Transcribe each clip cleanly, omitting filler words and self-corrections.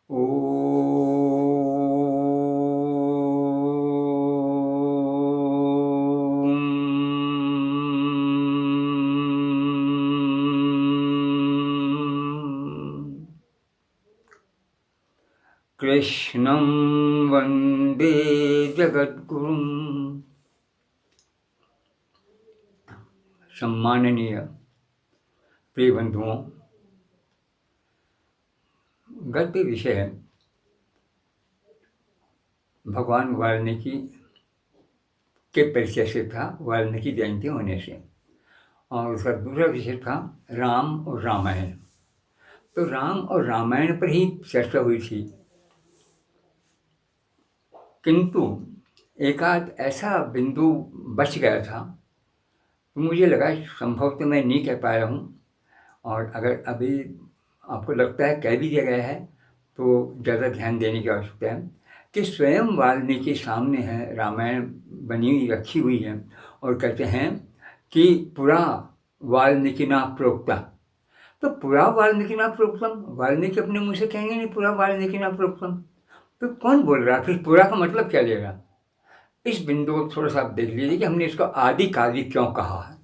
ॐ कृष्णं वन्दे जगद्गुरुं। सम्माननीय प्रिय बंधुओं, गद्य विषय भगवान वाल्मीकि के परिचय से था, वाल्मीकि जयंती होने से, और उसका दूसरा विषय था राम और रामायण। तो राम और रामायण पर ही चर्चा हुई थी, किंतु एकाध ऐसा बिंदु बच गया था तो मुझे लगा संभव तो मैं नहीं कह पाया हूँ, और अगर अभी आपको लगता है कह भी दिया गया है तो ज़्यादा ध्यान देने की आवश्यकता है कि स्वयं वाल्मीकि सामने है, रामायण बनी हुई रखी हुई है, और कहते हैं कि पुरा वाल्मीकिना प्रोक्ता। तो पुरा वाल्मीकिना प्रोक्तम, वाल्मीकि अपने मुँह से कहेंगे नहीं पुरा वाल्मीकिना प्रोक्तम, तो कौन बोल रहा है? फिर पुरा का मतलब क्या लेगा? इस बिंदु को थोड़ा सा आप देख लीजिए कि हमने इसको आदि काव्य क्यों कहा है।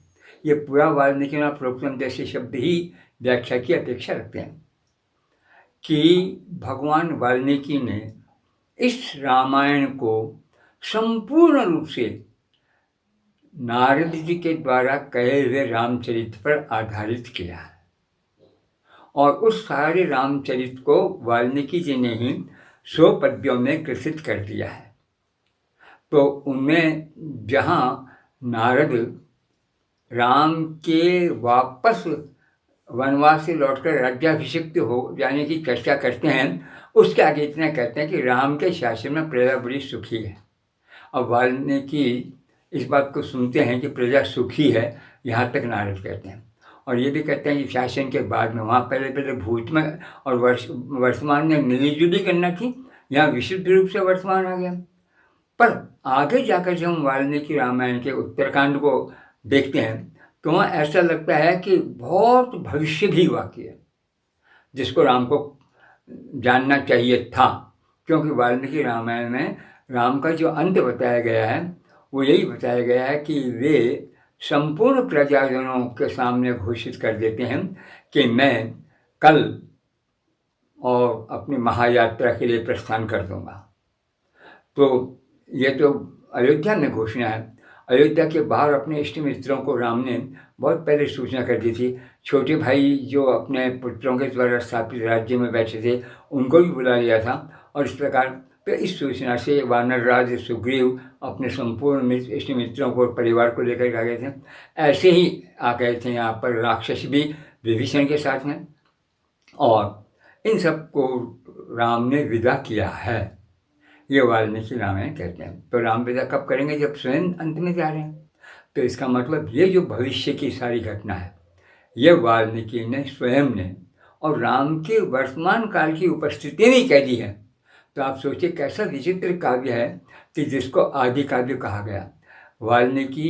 ये पुरा वाल्मीकिना प्रोक्तम जैसे शब्द ही व्याख्या की अपेक्षा रखते हैं कि भगवान वाल्मीकि ने इस रामायण को संपूर्ण रूप से नारद जी के द्वारा कहे हुए रामचरित पर आधारित किया है, और उस सारे रामचरित को वाल्मीकि जी ने ही 100 पद्यों में ग्रथित कर दिया है। तो उनमें जहाँ नारद राम के वापस वनवास से लौटकर राज्याभिषिक्त हो जाने की चर्चा करते हैं, उसके आगे इतना कहते हैं कि राम के शासन में प्रजा बड़ी सुखी है। अब वाल्मीकि इस बात को सुनते हैं कि प्रजा सुखी है, यहाँ तक नारद कहते हैं, और ये भी कहते हैं कि शासन के बाद में वहाँ पहले भूत में और वर्तमान में मिलीजुली करना थी, यहाँ विशुद्ध रूप से वर्तमान आ गया। पर आगे जाकर जब हम वाल्मीकि रामायण के उत्तरकांड को देखते हैं तो वहाँ ऐसा लगता है कि बहुत भविष्य भी वाक्य है जिसको राम को जानना चाहिए था, क्योंकि वाल्मीकि रामायण में राम का जो अंत बताया गया है वो यही बताया गया है कि वे संपूर्ण प्रजाजनों के सामने घोषित कर देते हैं कि मैं कल और अपनी महायात्रा के लिए प्रस्थान कर दूंगा। तो ये तो अयोध्या में घोषणा है। अयोध्या के बाहर अपने इष्ट मित्रों को राम ने बहुत पहले सूचना कर दी थी। छोटे भाई जो अपने पुत्रों के द्वारा स्थापित राज्य में बैठे थे उनको भी बुला लिया था, और इस प्रकार तो इस सूचना से वानर राज सुग्रीव अपने संपूर्ण इष्ट मित्रों को परिवार को लेकर आ गए थे। ऐसे ही आ गए थे यहाँ पर राक्षस भी विभीषण के साथ में, और इन सबको राम ने विदा किया है। ये वाल्मीकि रामायण कहते हैं। तो राम विदा कब करेंगे? जब स्वयं अंत में जा रहे हैं। तो इसका मतलब ये जो भविष्य की सारी घटना है ये वाल्मीकि ने स्वयं ने और राम के वर्तमान काल की उपस्थिति में कह दी है। तो आप सोचिए कैसा विचित्र काव्य है कि जिसको आदि काव्य कहा गया। वाल्मीकि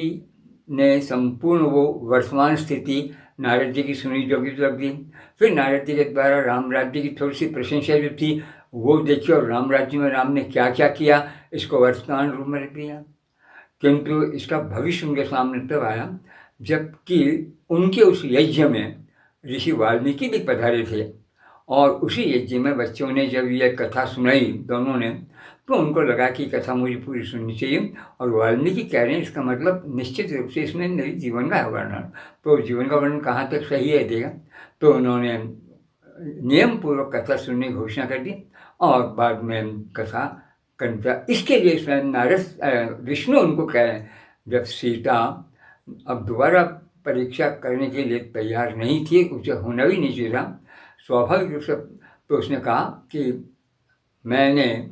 ने संपूर्ण वो वर्तमान स्थिति नारद जी की सुनी जोगी रख दी, फिर नारद जी के द्वारा राम राज्य की थोड़ी सी प्रशंसा जो थी वो देखिए, और राम राज्य में राम ने क्या क्या किया इसको वर्तमान रूप में रख दिया। किंतु इसका भविष्य उनके सामने तब आया जबकि उनके उस यज्ञ में ऋषि वाल्मीकि भी पधारे थे, और उसी यज्ञ में बच्चों ने जब यह कथा सुनाई दोनों ने, तो उनको लगा कि कथा मुझे पूरी सुननी चाहिए। और वाल्मीकि कह रहे हैं इसका मतलब निश्चित रूप से इसमें मेरे जीवन का वर्णन, तो जीवन का वर्णन कहाँ तक सही है देगा। तो उन्होंने नियम पूर्वक कथा सुनने की घोषणा कर दी, और बाद में कथा करना। इसके लिए स्वयं नारद विष्णु उनको कह रहे हैं, जब सीता अब दोबारा परीक्षा करने के लिए तैयार नहीं थी, उसे होना भी नहीं चाहिए, स्वाभाविक रूप से, तो उसने कहा कि मैंने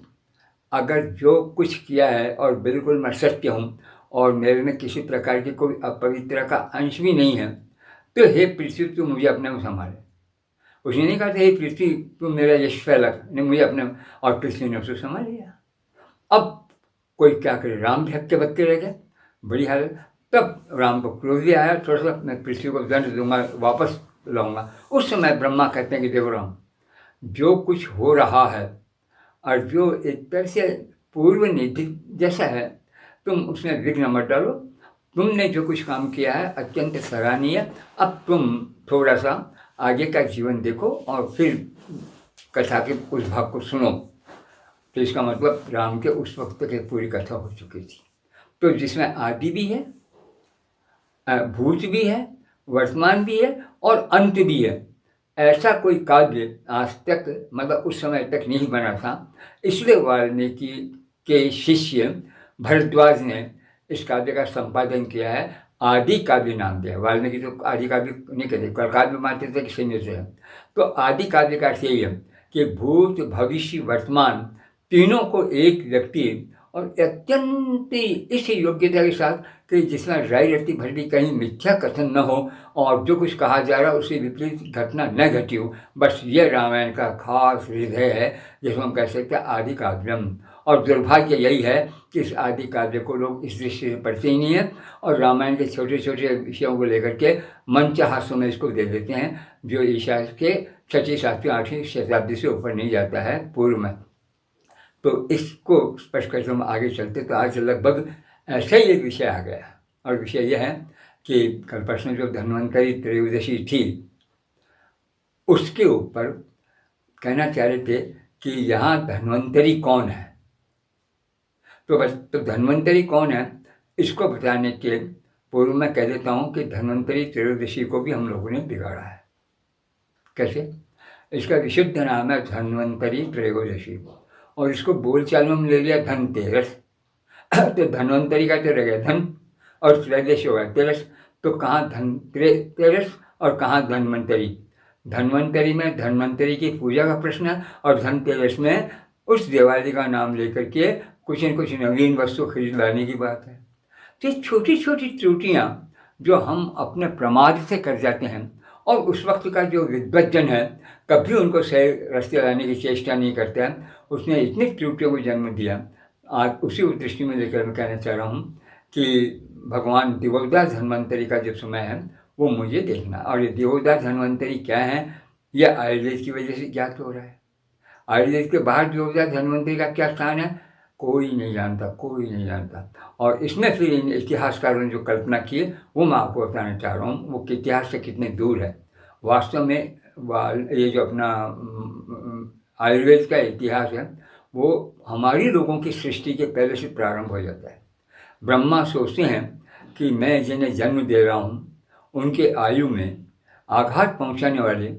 अगर जो कुछ किया है और बिल्कुल मैं सत्य हूँ और मेरे में किसी प्रकार की कोई अपवित्रता का अंश भी नहीं है, तो हे पृथ्वी तू मुझे अपने में संभाले। उसने नहीं कहा था हे पृथ्वी तू मेरा यश फैलक, नहीं मुझे अपने, और पृथ्वी ने उसे संभाल लिया। अब कोई क्या करे, राम भी हक्के बक्के रह गए, बड़ी हालत। तब राम को क्रोध भी आया, थोड़ा सा मैं पृथ्वी को दंड दूंगा, वापस लाऊंगा। उस समय ब्रह्मा कहते हैं कि देखो राम, जो कुछ हो रहा है और जो एक तरह से पूर्व निधि जैसा है, तुम उसमें विघ्न मत डालो। तुमने जो कुछ काम किया है अत्यंत सराहनीय। अब तुम थोड़ा सा आगे का जीवन देखो और फिर कथा के उस भाग को सुनो। तो इसका मतलब राम के उस वक्त तक पूरी कथा हो चुकी थी। तो जिसमें आदि भी है, भूत भी है, वर्तमान भी है और अंत भी है, ऐसा कोई काव्य आज तक मतलब उस समय तक नहीं बना था। इसलिए वाल्मीकि के शिष्य भरद्वाज ने इस काव्य का संपादन किया है, आदि काव्य नाम दिया। वाल्मीकि तो आदि काव्य नहीं कहते, काव्य मानते थे कि सीमित है। तो आदि काव्य का अर्थ यही है कि भूत भविष्य वर्तमान तीनों को एक व्यक्ति और अत्यंत इस योग्यता के साथ कि जिसमें राय रत्ती भरती कहीं मिथ्या कथन न हो और जो कुछ कहा जा रहा है उससे विपरीत घटना न घटी हो, बस ये रामायण का खास हृदय है जिसको हम कह सकते हैं आदि काव्यम। और दुर्भाग्य यही है कि इस आदि काव्य को लोग इस दृष्टि से पढ़ते ही नहीं है और रामायण के छोटे छोटे विषयों को लेकर के मनचाहा समय इसको दे देते हैं, जो ईसा के 6वीं 7वीं 8वीं शताब्दी से ऊपर नहीं जाता है पूर्व में। तो इसको स्पष्ट करके हम आगे चलते तो आज लगभग ऐसा ही एक विषय आ गया। और विषय यह है कि कल परसों जो धन्वंतरी त्रयोदशी थी उसके ऊपर कहना चाह रहे थे कि यहाँ धन्वंतरी कौन है। तो बस तो धन्वंतरी कौन है इसको बताने के पूर्व मैं कह देता हूँ कि धन्वंतरी त्रयोदशी को भी हम लोगों ने बिगाड़ा है। कैसे? इसका विशुद्ध नाम है धन्वंतरी त्रयोदशी और इसको बोलचाल में ले लिया धनतेरस। तो धन्वंतरी का तो रह गया धन और त्रयोदशी हो गया तेरस। तो कहाँ धनतेरस और कहाँ धन्वंतरी? धन्वंतरी में धन्वंतरी की पूजा का प्रश्न है और धनतेरस में उस दिवाली का नाम लेकर के कुछ न कुछ नवीन वस्तु खरीद लाने की बात है। तो छोटी छोटी त्रुटियाँ जो हम अपने प्रमाद से कर जाते हैं और उस वक्त का जो विद्वज्जन है कभी उनको सही रास्ते लाने की चेष्टा नहीं करता है, उसने इतनी त्रुटियों को जन्म दिया। आज उसी दृष्टि में लेकर मैं कहना चाह रहा हूँ कि भगवान दिवोदास धन्वंतरी का जो समय है वो मुझे देखना। और ये दिवोदास धन्वंतरी क्या है यह आयुर्वेद की वजह से ज्ञात हो रहा है। आयुर्वेद के बाहर दिवोदास धन्वंतरी का क्या स्थान है कोई नहीं जानता, कोई नहीं जानता। और इसमें फिर इन इतिहासकारों ने जो कल्पना की है वो मैं आपको बताना चाह रहा हूँ वो इतिहास से कितने दूर है। वास्तव में ये जो अपना आयुर्वेद का इतिहास है वो हमारी लोगों की सृष्टि के पहले से प्रारंभ हो जाता है। ब्रह्मा सोचते हैं कि मैं जिन्हें जन्म दे रहा हूँ उनके आयु में आघात पहुँचाने वाले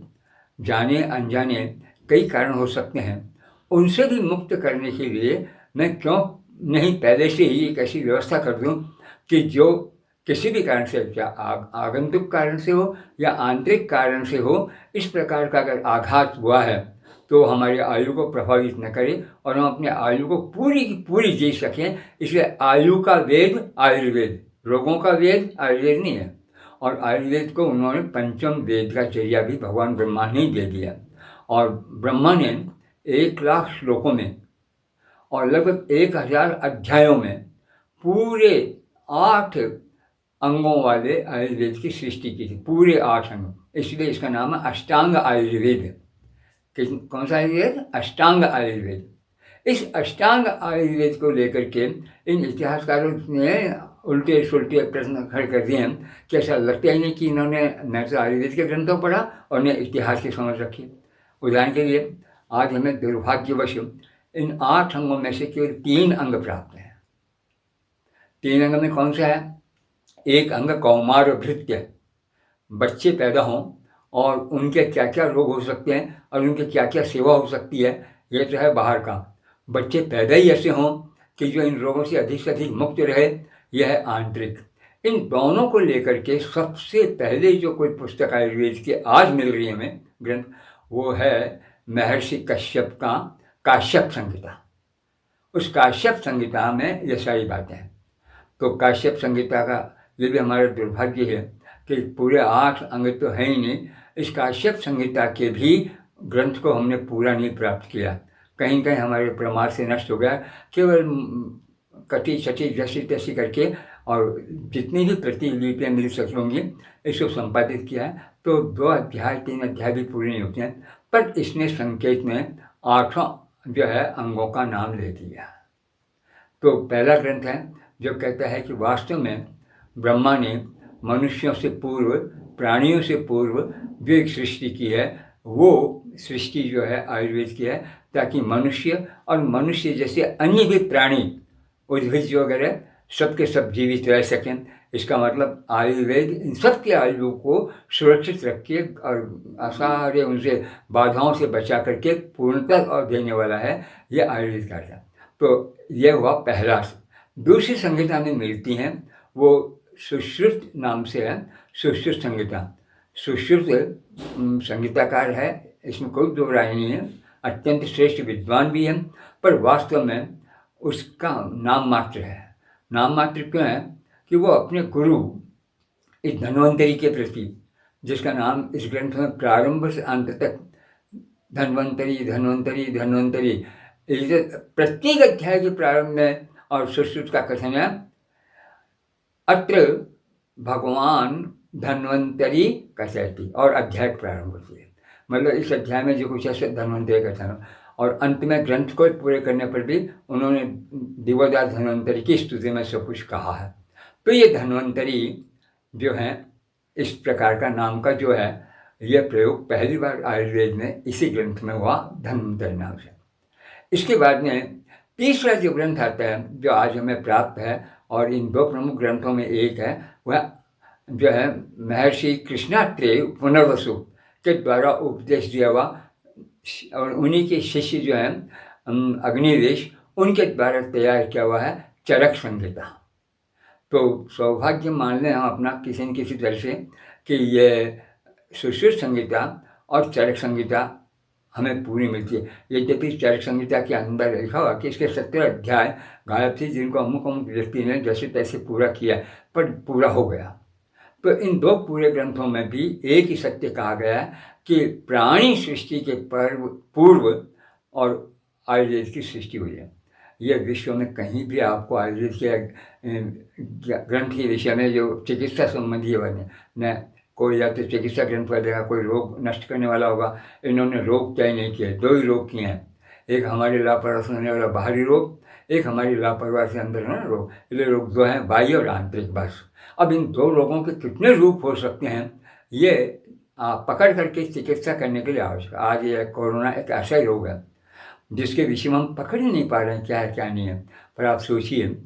जाने अनजाने कई कारण हो सकते हैं, उनसे भी मुक्त करने के लिए मैं क्यों नहीं पहले से ही एक ऐसी व्यवस्था कर दूं कि जो किसी भी कारण से, क्या आगंतुक कारण से हो या आंतरिक कारण से हो, इस प्रकार का अगर आघात हुआ है तो हमारी आयु को प्रभावित न करे और हम अपने आयु को पूरी की पूरी जी सकें। इसलिए आयु का वेद आयुर्वेद, रोगों का वेद आयुर्वेद नहीं है। और आयुर्वेद को उन्होंने पंचम वेद का चर्या भी भगवान ब्रह्मा ने दे दिया। और ब्रह्मा ने 1,00,000 श्लोकों में और लगभग 1,000 अध्यायों में पूरे 8 अंगों वाले आयुर्वेद की सृष्टि की थी, पूरे 8 अंग। इसलिए इसका नाम है अष्टांग आयुर्वेद। कौन सा आयुर्वेद? अष्टांग आयुर्वेद। इस अष्टांग आयुर्वेद को लेकर के इन इतिहासकारों ने उल्टे सुलटे प्रश्न खड़े कर दिए हैं कि ऐसा लगता ही नहीं कि इन्होंने न तो आयुर्वेद के ग्रंथों पढ़ा और न इतिहास की समझ रखी। उदाहरण के लिए आज हमें दुर्भाग्यवश इन 8 अंगों में से केवल 3 अंग प्राप्त हैं। 3 अंग में कौन सा है? एक अंग कौमार भृत्य, बच्चे पैदा हों और उनके क्या क्या रोग हो सकते हैं और उनके क्या क्या सेवा हो सकती है, ये तो है बाहर का। बच्चे पैदा ही ऐसे हों कि जो इन रोगों से अधिक मुक्त रहे, यह है आंतरिक। इन दोनों को लेकर के सबसे पहले जो कोई पुस्तक आयुर्वेद की आज मिल रही है हमें ग्रंथ, वो है महर्षि कश्यप का काश्यप संहिता। उस काश्यप संहिता में ये सारी बातें हैं। तो काश्यप संहिता का ये भी हमारा दुर्भाग्य है कि पूरे 8 अंग तो हैं ही नहीं, इस काश्यप संहिता के भी ग्रंथ को हमने पूरा नहीं प्राप्त किया। कहीं कहीं हमारे प्रमाद से नष्ट हो गया। केवल कटी छटी जैसी तैसी करके और जितनी भी प्रतिलिपियाँ मिल सकी होंगी इसको संपादित किया है, तो 2 अध्याय 3 अध्याय भी पूरे नहीं होते हैं, पर इसने संकेत में 8 जो है अंगों का नाम ले दिया। तो पहला ग्रंथ है जो कहता है कि वास्तव में ब्रह्मा ने मनुष्यों से पूर्व, प्राणियों से पूर्व जो एक सृष्टि की है, वो सृष्टि जो है आयुर्वेद की है, ताकि मनुष्य और मनुष्य जैसे अन्य भी प्राणी, उद्भिज वगैरह सबके सब जीवित रह सकें। इसका मतलब आयुर्वेद इन सब के आयु को सुरक्षित रख के और सारे उनसे बाधाओं से बचा करके पूर्णता और देने वाला है, ये आयुर्वेद का है। तो यह हुआ पहला। दूसरी संहिता में मिलती हैं, वो सुश्रुत नाम से है, सुश्रुत संहिता। सुश्रुत संगीताकार है, इसमें कोई दो राय नहीं है, अत्यंत श्रेष्ठ विद्वान भी है, पर वास्तव में उसका नाम मात्र है। नाम मात्र क्यों है कि वो अपने गुरु इस धन्वंतरी के प्रति, जिसका नाम इस ग्रंथ में प्रारंभ से अंत तक धन्वंतरी धन्वंतरी धन्वंतरी, प्रत्येक अध्याय के प्रारंभ में और सुश्रुत का कथन है, अत्र भगवान धन्वंतरी कथयति, और अध्याय प्रारंभ होती है। मतलब इस अध्याय में जो कुछ है धन्वंतरी कथन, और अंत में ग्रंथ को पूरे करने पर भी उन्होंने दिवोदास धन्वंतरी की स्तुति में सब कुछ कहा है। तो ये धन्वंतरी जो है, इस प्रकार का नाम का जो है, यह प्रयोग पहली बार आयुर्वेद में इसी ग्रंथ में हुआ, धन्वंतरी नाम से। इसके बाद में तीसरा जो ग्रंथ आता है जो आज हमें प्राप्त है, और इन 2 प्रमुख ग्रंथों में एक है, वह जो है महर्षि कृष्णात्रेय पुनर्वसु के द्वारा उपदेश दिया हुआ, और उन्हीं के शिष्य जो हैं अग्निवेश, उनके द्वारा तैयार किया हुआ है चरक संहिता। तो सौभाग्य मान लें हम अपना किसी न किसी तरह से कि ये सुश्रुत संहिता और चरक संहिता हमें पूरी मिलती है। यद्यपि चरक संहिता के अंदर लिखा हुआ कि इसके 17 अध्याय गायब थे, जिनको अमुक अमुक व्यक्ति ने जैसे तैसे पूरा किया, पर पूरा हो गया। तो इन 2 पूरे ग्रंथों में भी एक ही सत्य कहा गया है कि प्राणी सृष्टि के पूर्व और आयुर्वेद की सृष्टि हुई है। यह विश्व में कहीं भी आपको आयुर्वेद के ग्रंथ के विषय में जो चिकित्सा संबंधी है, न कोई या तो चिकित्सा ग्रंथ पढ़ेगा, कोई रोग नष्ट करने वाला होगा। इन्होंने रोग तय नहीं किए, 2 ही रोग किए हैं, एक हमारी लापरवाही से होने वाला बाहरी रोग, एक हमारी लापरवाही से अंदर होना रोग। ये रोग 2 हैं, बाह्य और आंतरिक। बस अब इन 2 रोगों के कितने रूप हो सकते हैं, ये पकड़ करके चिकित्सा करने के लिए आवश्यक। आज ये कोरोना एक ऐसा ही रोग है जिसके विषय में हम पकड़ ही नहीं पा रहे हैं क्या है क्या नहीं है। पर आप सोचिए,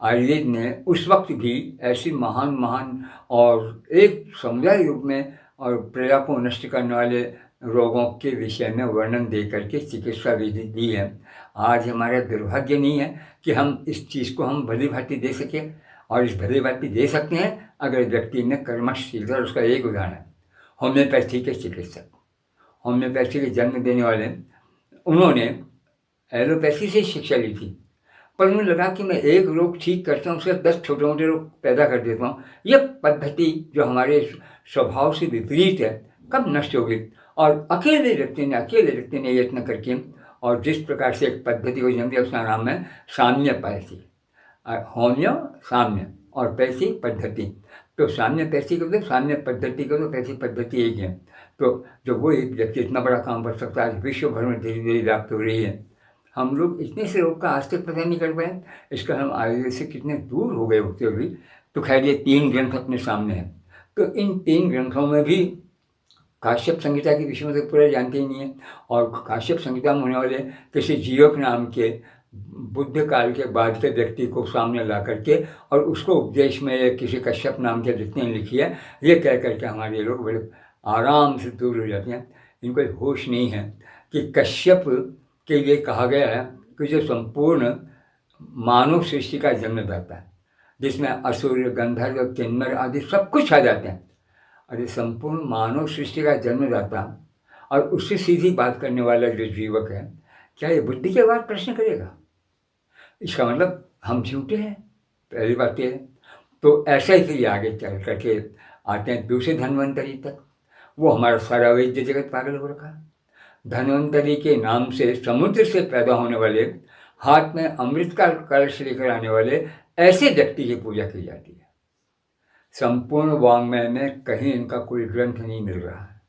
आयुर्वेद ने उस वक्त भी ऐसी महान और एक समुदाय रूप में और प्रजा को नष्ट करने वाले रोगों के विषय में वर्णन दे करके चिकित्सा विधि दी है। आज हमारा दुर्भाग्य नहीं है कि हम इस चीज़ को हम भली भांति दे सके, और इस भली भांति दे सकते हैं अगर व्यक्ति ने कर्मशील। उसका एक उदाहरण है होम्योपैथी के चिकित्सक, होम्योपैथी के जन्म देने वाले, उन्होंने एलोपैथी से शिक्षा ली थी, पर उन्हें लगा कि मैं एक रोग ठीक करता हूँ, उससे 10 छोटे मोटे रोग पैदा कर देता हूँ। यह पद्धति जो हमारे स्वभाव से विपरीत है, कब नष्ट होगी। और अकेले व्यक्ति ने यत्न करके, और जिस प्रकार से एक पद्धति को जन्म दिया, उसका नाम है साम्यपैथी। होम्यो साम्य और पैथी पद्धति। तो साम्यपैथी को तो साम्य पद्धति को तो पैथी पद्धति एक है। तो जो वो एक व्यक्ति इतना बड़ा काम कर सकता है, विश्व भर में धीरे धीरे व्याप्त हो रही है। हम लोग इतने से रोग का आज तक पता नहीं कर पाए, इसका हम आयुर्वेद से कितने दूर हो गए होते हुए। तो खैर ये 3 ग्रंथ अपने सामने हैं। तो इन 3 ग्रंथों में भी काश्यप संहिता के विषय में तो पूरा जानते ही नहीं है, और काश्यप संहिता में होने वाले किसी जीवक नाम के बुद्ध काल के बाद के व्यक्ति को सामने ला करके, और उसको उपदेश में किसी कश्यप नाम के व्यक्ति ने लिखी है, ये कह करके हमारे लोग बड़े आराम से दूर हो जाते हैं। इनको होश नहीं है कि कश्यप के लिए कहा गया है कि जो संपूर्ण मानव सृष्टि का जन्मदाता है, जिसमें असुर, गंधर्व, किन्नर आदि सब कुछ आ जाते हैं। अरे संपूर्ण मानव सृष्टि का जन्मदाता और उससे सीधी बात करने वाला जो जीवक है, क्या ये बुद्धि के बाद प्रश्न करेगा? इसका मतलब हम झूठे हैं, पहली बात ये है। तो ऐसा ही फिर आगे चल करके आते हैं दूसरे धन्वंतरी तक। वो हमारा सारा वैद्य जगत पागल हो रखा है। धन्वंतरी के नाम से समुद्र से पैदा होने वाले, हाथ में अमृत का कलश लेकर आने वाले ऐसे व्यक्ति की पूजा की जाती है। संपूर्ण वाङ्मय में कहीं इनका कोई ग्रंथ नहीं मिल रहा है।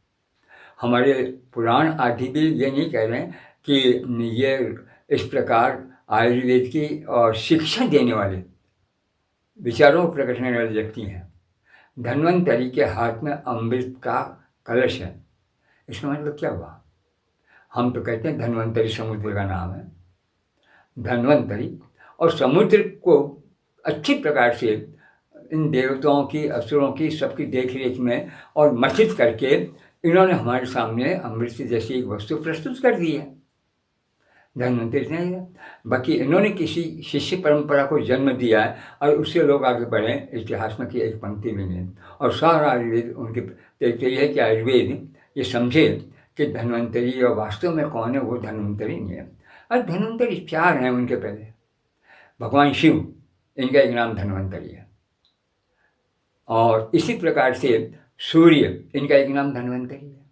हमारे पुराण आदि भी ये नहीं कह रहे हैं कि ये इस प्रकार आयुर्वेद की और शिक्षा देने वाले विचारों को प्रकट करने वाले व्यक्ति हैं। धन्वंतरि के हाथ में अमृत का कलश है, इसका मतलब क्या हुआ? हम तो कहते हैं धन्वंतरि समुद्र का नाम है। धन्वंतरि और समुद्र को अच्छी प्रकार से इन देवताओं की, असुरों की, सबकी देख रेख में और मथित करके इन्होंने हमारे सामने अमृत जैसी एक वस्तु प्रस्तुत कर दी है। धन्वंतरि नहीं है, बाकी इन्होंने किसी शिष्य परंपरा को जन्म दिया है और उससे लोग आगे बढ़े। इतिहास में की एक पंक्ति भी नहीं। और सारा आयुर्वेद उनके तो ये है कि आयुर्वेद ये समझे कि धन्वंतरि और वास्तव में कौन है, वो धन्वंतरि नहीं है। और धन्वंतरि 4 हैं उनके पहले। भगवान शिव, इनका एक नाम धन्वंतरि है। और इसी प्रकार से सूर्य, इनका एक नाम धन्वंतरि है।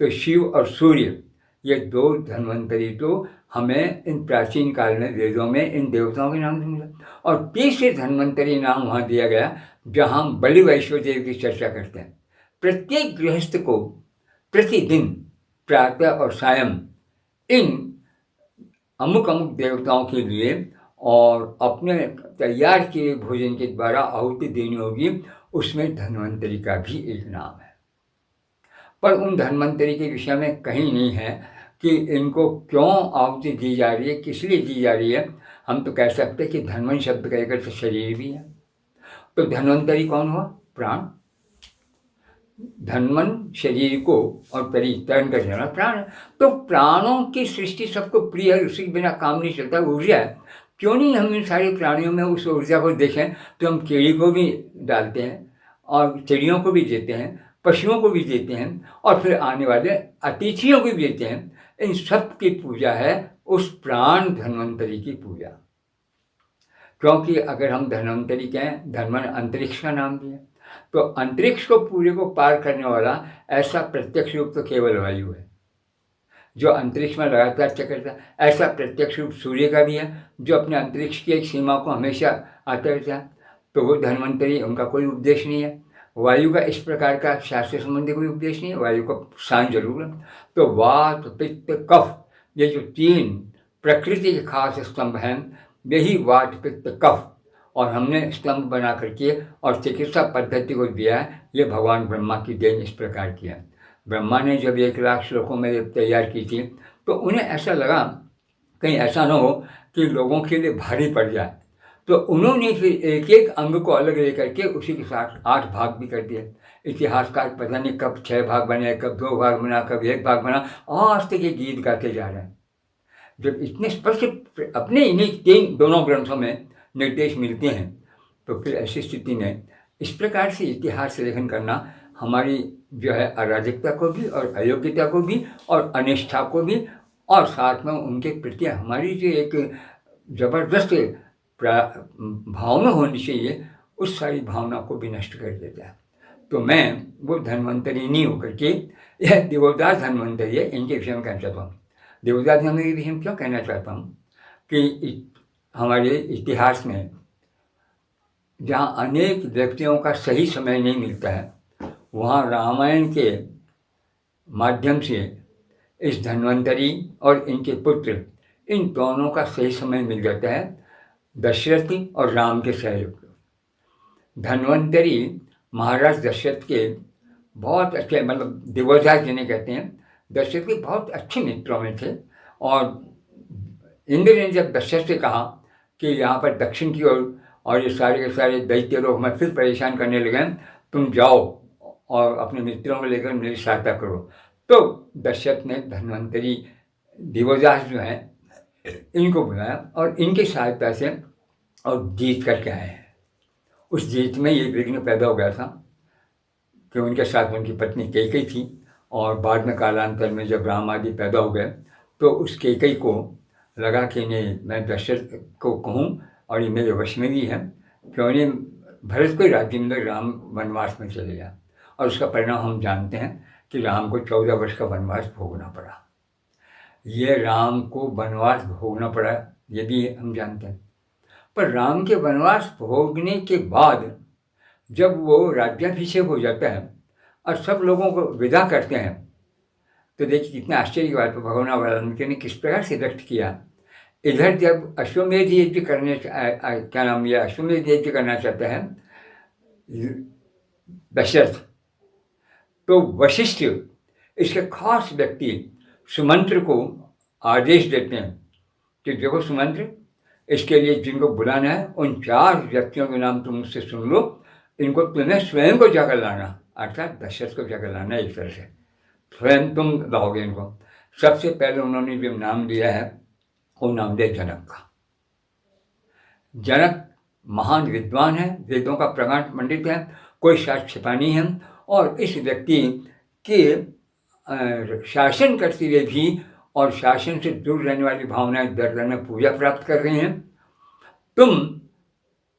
तो शिव और सूर्य ये 2 धन्वंतरि तो हमें इन प्राचीन काल में वेदों में इन देवताओं के नाम मिला। और तीसरे धन्वंतरि नाम वहाँ दिया गया जहाँ हम बलि वैश्वदेव की चर्चा करते हैं। प्रत्येक गृहस्थ को प्रतिदिन प्रातः और सायं इन अमुक अमुक देवताओं के लिए और अपने तैयार किए भोजन के द्वारा आहुति देनी होगी। उसमें धन्वंतरि का भी एक नाम है, पर उन धन्वंतरि के विषय में कहीं नहीं है कि इनको क्यों आहुति दी जा रही है, किस लिए दी जा रही है। हम तो कह सकते हैं कि धन्वन शब्द कहकर तो शरीर भी है। तो धन्वंतरि कौन हुआ? प्राण। धन्वन शरीर को और परितरण कर देना प्राण है। तो प्राणों की सृष्टि सबको प्रिय है, उसके बिना काम नहीं चलता। ऊर्जा है, क्यों नहीं हम इन सारे प्राणियों में उस ऊर्जा को देखें? तो हम कीड़ी को भी डालते हैं और चिड़ियों को भी देते हैं, पशुओं को भी देते हैं और फिर आने वाले अतिथियों को भी देते हैं। इन सब की पूजा है उस प्राण धन्वंतरि की पूजा। क्योंकि अगर हम धन्वंतरि कहें, धन्वन अंतरिक्ष का नाम भी है, तो अंतरिक्ष को पूरे को पार करने वाला ऐसा प्रत्यक्ष रूप तो केवल वायु है जो अंतरिक्ष में लगातार चक्करता। ऐसा प्रत्यक्ष रूप सूर्य का भी है जो अपने अंतरिक्ष की एक सीमा को हमेशा आता रहता है। तो वो धन्वंतरि, उनका कोई उपदेश नहीं है। वायु का इस प्रकार का शास्त्र संबंधी कोई उपदेश नहीं है, वायु का स्थान जरूर है। तो वात, पित्त, कफ, ये जो 3 प्रकृति के खास स्तंभ हैं, यही वात, पित्त, कफ, और हमने स्तंभ बना करके और चिकित्सा पद्धति को दिया है। ये भगवान ब्रह्मा की देन इस प्रकार की है। ब्रह्मा ने जब 1 लाख श्लोकों में तैयार की थी तो उन्हें ऐसा लगा कहीं ऐसा न हो कि लोगों के लिए भारी पड़ जाए, तो उन्होंने फिर एक एक अंग को अलग लेकर के उसी के साथ 8 भाग भी कर दिए। इतिहासकार पता नहीं कब 6 भाग बने, कब 2 भाग बना, कब 1 भाग बना, आज तक ये गीत गाते जा रहे हैं। जब इतने स्पष्ट अपने इन्हीं दोनों ग्रंथों में निर्देश मिलते हैं, तो फिर ऐसी स्थिति में इस प्रकार से इतिहास लेखन करना हमारी जो है अराजकता को भी और अयोग्यता को भी और अनिष्ठा को भी, और साथ में उनके प्रति हमारी जो एक जबरदस्त भावना होनी चाहिए, उस सारी भावना को भी नष्ट कर देता है। तो मैं वो धन्वंतरि नहीं होकर के यह देवोदास धन्वंतरि है, इनके विषय में कहना चाहता हूँ। देवोदास धन्वंतरि के विषय में क्यों कहना चाहता हूँ कि हमारे इतिहास में जहाँ अनेक व्यक्तियों का सही समय नहीं मिलता है, वहाँ रामायण के माध्यम से इस धन्वंतरि और इनके पुत्र, इन दोनों का सही समय मिल जाता है। दशरथ और राम के सहयोग। धन्वंतरि महाराज दशरथ के बहुत अच्छे, मतलब देवोदास जिन्हें कहते हैं, दशरथ के बहुत अच्छे मित्रों में थे। और इंद्र ने जब दशरथ से कहा कि यहाँ पर दक्षिण की ओर और ये सारे के सारे दैत्य लोग हमें फिर परेशान करने लगे, तुम जाओ और अपने मित्रों को लेकर मेरी सहायता करो, तो दशरथ ने धन्वंतरि देवोदास जो हैं इनको बुलाया और इनकी सहायता से और जीत करके आए हैं। उस जीत में ये विघ्न पैदा हो गया था कि उनके साथ उनकी पत्नी कैकेयी थी, और बाद में कालांतर में जब राम आदि पैदा हो गए तो उस कैकेयी को लगा कि नहीं, मैं दशरथ को कहूँ और ये मेरे वश में भी है, क्यों नहीं भरत को राज्य में राम वनवास में चले गया। और उसका परिणाम हम जानते हैं कि राम को 14 वर्ष का वनवास भोगना पड़ा। ये राम को वनवास भोगना पड़ा, ये भी हम जानते हैं। पर राम के वनवास भोगने के बाद जब वो राज्याभिषेक हो जाता है और सब लोगों को विदा करते हैं, तो देखिए कितना आश्चर्य की बात है, भगवान वाल्मीकि ने किस प्रकार से व्यक्त किया। इधर जब अश्वमेध यज्ञ करने क्या नाम, यह अश्वमेध यज्ञ करना चाहता है दशरथ, तो वशिष्ठ इसके खास व्यक्ति सुमंत्र को आदेश देते हैं कि देखो सुमंत्र, इसके लिए जिनको बुलाना है उन 4 व्यक्तियों के नाम तुम मुझसे सुन लो, इनको तुम्हें स्वयं को जाकर लाना, अर्थात दशरथ को जाकर लाना। एक तरह से स्वयं तुम लाओगे इनको। सबसे पहले उन्होंने जो नाम लिया है वो नाम दिया जनक का। जनक महान विद्वान है, वेदों का प्रगाढ़ पंडित है, कोई शास्त्र छिपा नहीं है, और इस व्यक्ति के शासन करते हुए भी और शासन से दूर रहने वाली भावनाएं दर दर में पूजा प्राप्त कर रही हैं। तुम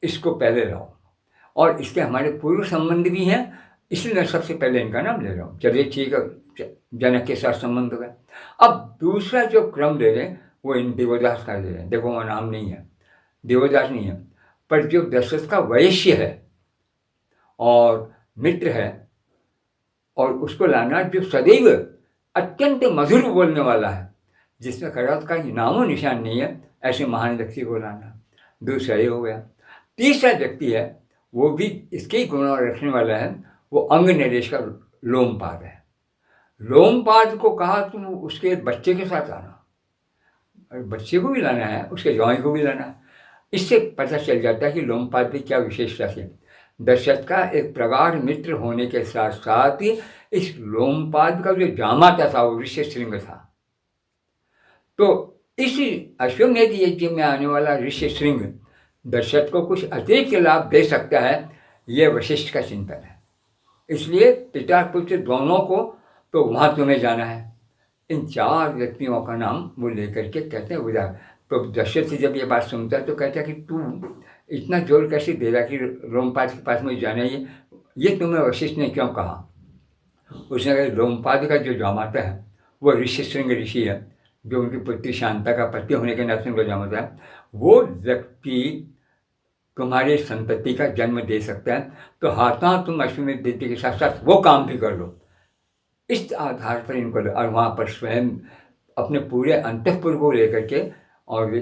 इसको पहले लाओ, और इसके हमारे पूर्व संबंध भी हैं, इसलिए मैं सबसे पहले इनका नाम ले रहा हूँ। चलिए ठीक है, जनक के साथ संबंध हो गया। अब दूसरा जो क्रम ले रहे हैं वो इन देवोदास का ले रहे हैं। देखो वो नाम नहीं है, देवोदास नहीं है, पर जो दशरथ का वैश्य है और मित्र है, और उसको लाना जो सदैव अत्यंत मधुर बोलने वाला है, जिसमें खराब का नामो निशान नहीं है, ऐसे महान व्यक्ति को लाना। दूसरा ये हो गया। तीसरा व्यक्ति है, वो भी इसके ही गुणों रखने वाला है, वो अंग नरेश का लोमपाद है। लोमपाद को कहा तुम उसके बच्चे के साथ आना, और बच्चे को भी लाना है, उसके जवाई को भी लाना है। इससे पता चल जाता है कि लोमपाद की क्या विशेषता थी। दशरथ का एक प्रगाढ़ मित्र होने के साथ साथ इस लोमपाद का जो जामाता था वो ऋष्यशृंग था। तो इस अश्वमेध यज्ञ में आने वाला ऋष्यशृंग दशरथ को कुछ अतिरिक्त लाभ दे सकता है, यह वशिष्ठ का चिंतन है। इसलिए पिता पुत्र दोनों को तो वहाँ तुम्हें जाना है। इन 4 व्यक्तियों का नाम वो लेकर के कहते हैं उदा। तो दशरथ जब ये बात सुनता है तो कहता है कि तू इतना जोर कैसे दे रहा कि लोमपाद के पास मुझे जाना है, ये तुम्हें वशिष्ठ ने क्यों कहा। उसने कहा लोमपाद का जो जामाता है वो ऋष्यशृंग ऋषि है, जो उनकी पुत्री शांता का पति होने के नाते उनको जामाता है। वो व्यक्ति तुम्हारी संतति का जन्म दे सकता है, तो हाथों तुम अश्वमेध यज्ञ के साथ साथ वो काम भी कर लो। इस आधार पर इनको, और वहाँ पर स्वयं अपने पूरे अंतःपुर को लेकर के और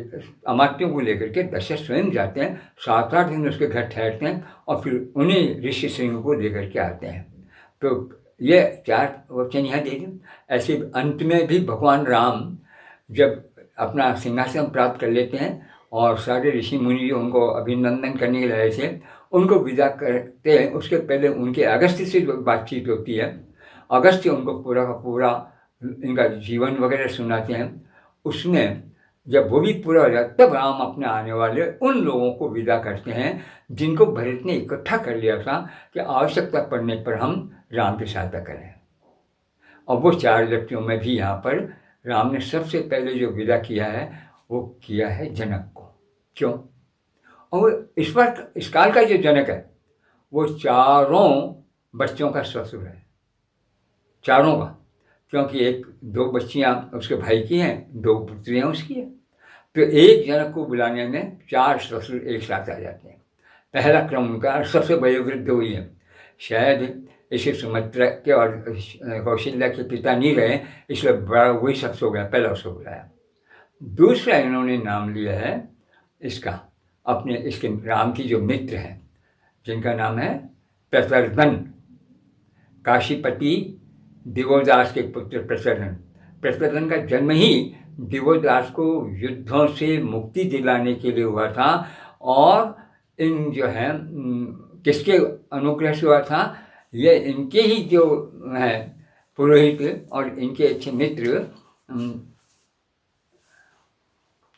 अमात्यों को लेकर के दशरथ स्वयं जाते हैं, 7-8 दिन उसके घर ठहरते हैं और फिर उन्हीं ऋषिशृंग को लेकर के आते हैं। तो ये 4 वचन यहाँ दे दें। ऐसे अंत में भी भगवान राम जब अपना सिंहासन प्राप्त कर लेते हैं और सारे ऋषि मुनि जो उनको अभिनंदन करने के लिए आए थे उनको विदा करते हैं, उसके पहले उनके अगस्त्य से जो बातचीत होती है, अगस्त्य उनको पूरा का पूरा इनका जीवन वगैरह सुनाते हैं। उसमें जब वो भी पूरा हो जाए तब राम अपने आने वाले उन लोगों को विदा करते हैं जिनको भरत ने इकट्ठा कर लिया था कि आवश्यकता पड़ने पर हम राम की सहायता करें। और वो 4 व्यक्तियों में भी यहाँ पर राम ने सबसे पहले जो विदा किया है वो किया है जनक को। क्यों? और इस बार इस काल का जो जनक है वो 4 बच्चों का ससुर है, 4 का, क्योंकि 2 बच्चियाँ उसके भाई की हैं, 2 पुत्रियाँ उसकी हैं। तो एक जनक को बुलाने में 4 ससुर एक साथ आ जाते हैं। पहला क्रम उनका, सबसे वयोवृद्ध हुई है, शायद इसे सुमित्रा के और कौशल्या के पिता नहीं रहे, इसलिए बड़ा वही सबसे हो गया, पहला उसको बुलाया। दूसरा इन्होंने नाम लिया है इसका, अपने इसके राम की जो मित्र हैं जिनका नाम है प्रसर्दन, काशीपति दिवोदास के पुत्र प्रसर्दन। प्रसर्दन का जन्म ही दिवोदास को युद्धों से मुक्ति दिलाने के लिए हुआ था, और इन जो है किसके अनुग्रह से हुआ था, ये इनके ही जो है पुरोहित और इनके अच्छे मित्र,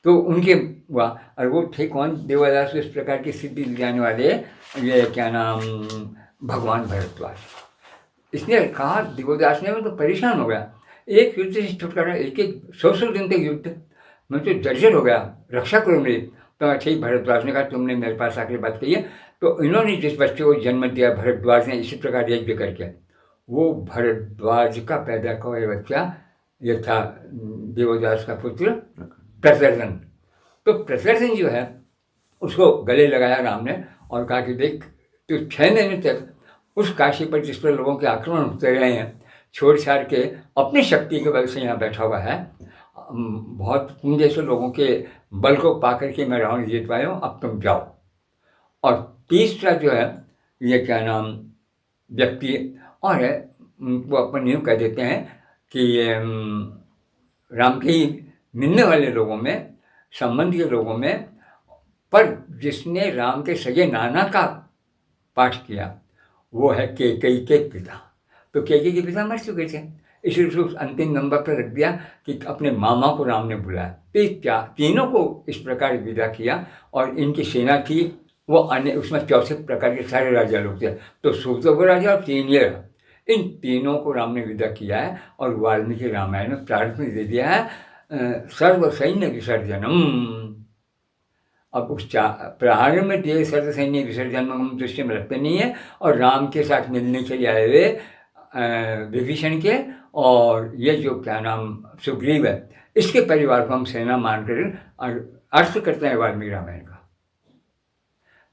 तो उनके हुआ। और वो थे कौन? देवदास को इस प्रकार की सिद्धि दिलाने वाले, ये क्या नाम, भगवान भरद्वाज। इसने कहा देवदास ने, मैं तो परेशान हो गया, एक युद्ध से छुटकारा, एक 100 दिन तक युद्ध, मैं तो जर्जर हो गया, रक्षा करो मेरी। तो अच्छा ही भरद्वाज ने कहा तुमने मेरे पास आकर बात कही है। तो इन्होंने जिस बच्चे को जन्म दिया भरद्वाज ने इसी प्रकार यज्ञ करके, वो भरद्वाज का पैदा का हुआ बच्चा ये था देवदास का पुत्र प्रसर्दन। तो प्रसर्दन जो है उसको गले लगाया राम ने और कहा कि देख तो 6 महीने तक उस काशी पर जिस पर लोगों के आक्रमण होते रहे हैं, छोड़ छाड़ के अपनी शक्ति के बल से यहाँ बैठा हुआ है। बहुत तुम जैसे लोगों के बल को पा करके मैं रावण जीत पाया हूँ, अब तुम जाओ। और तीसरा जो है, ये क्या नाम व्यक्ति और है, वो अपन यूँ कह देते हैं कि राम के मिलने वाले लोगों में, संबंध के लोगों में, पर जिसने राम के सगे नाना का पाठ किया वो है कैकेयी के पिता। तो कैकेयी के पिता मर चुके थे, इसलिए उसको अंतिम नंबर पर रख दिया कि अपने मामा को राम ने बुलाया। तो तीनों को इस प्रकार विदा किया और इनकी सेना थी वो अन्य, उसमें 64 प्रकार के सारे राजा लोग थे। तो सूतव राजा और 3 ये, इन तीनों को राम ने विदा किया है और वाल्मीकि रामायण में प्रारंभ में दे दिया है सर्व सैन्य विसर्जनम। अब उस प्रारंभ में दिए सर्व सैन्य विसर्जन में दृष्टि में रखते नहीं है, और राम के साथ मिलने के लिए आए हुए विभीषण के और ये जो क्या नाम सुग्रीव है, इसके परिवार को हम सेना मानकर अर्थ करते हैं वाल्मीकि रामायण का